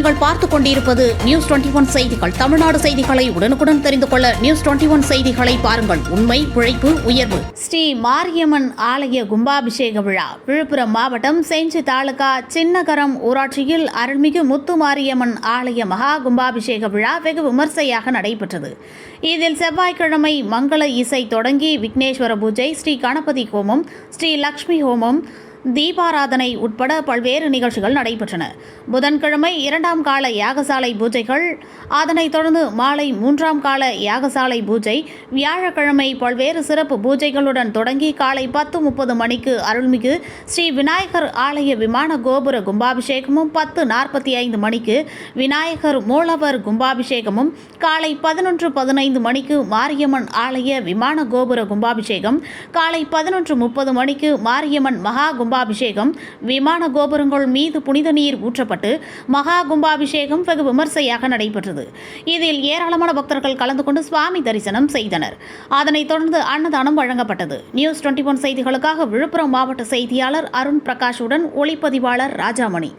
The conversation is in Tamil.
நீங்கள் பார்த்துக் கொண்டிருப்பது நியூஸ் 21 செய்திகள். தமிழ்நாடு செய்திகளை உடனுக்குடன் தெரிந்து கொள்ள நியூஸ் 21 செய்திகளை பாருங்கள். உண்மை, உழைப்பு, உயர்வு. ஸ்ரீ மாரியம்மன் ஆலய கும்பாபிஷேக விழா விழுப்புரம் மாவட்டம் செஞ்சி தாலுகா சின்னகரம் ஊராட்சியில் அருள்மிகு முத்து மாரியம்மன் ஆலய மகா கும்பாபிஷேக விழா வெகு விமர்சையாக நடைபெற்றது. இதில் செவ்வாய்க்கிழமை மங்கள இசை தொடங்கி விக்னேஸ்வர பூஜை, ஸ்ரீ கணபதி ஹோமம், ஸ்ரீ லட்சுமி ஹோமம், தீபாராதனை உட்பட பல்வேறு நிகழ்ச்சிகள் நடைபெற்றன. புதன்கிழமை 2ஆம் கால யாகசாலை பூஜைகள், அதனைத் தொடர்ந்து மாலை 3ஆம் கால யாகசாலை பூஜை, வியாழக்கிழமை பல்வேறு சிறப்பு பூஜைகளுடன் தொடங்கி காலை 10:30 மணிக்கு அருள்மிகு ஸ்ரீ விநாயகர் ஆலய விமான கோபுர கும்பாபிஷேகமும், 10:45 மணிக்கு விநாயகர் மூலவர் கும்பாபிஷேகமும், காலை 11:15 மணிக்கு மாரியம்மன் ஆலய விமான கோபுர கும்பாபிஷேகம், காலை 11:30 மணிக்கு மாரியம்மன் மகா கும்பாபிஷேகம், விமான கோபுரங்கள் மீது புனித நீர் ஊற்றப்பட்டு மகா கும்பாபிஷேகம் வெகு விமர்சையாக நடைபெற்றது. இதில் ஏராளமான பக்தர்கள் கலந்து கொண்டு சுவாமி தரிசனம் செய்தனர். அதனைத் தொடர்ந்து அன்னதானம் வழங்கப்பட்டது. நியூஸ் 21 செய்திகளுக்காக விழுப்புரம் மாவட்ட செய்தியாளர் அருண் பிரகாஷுடன் ஒளிப்பதிவாளர் ராஜாமணி.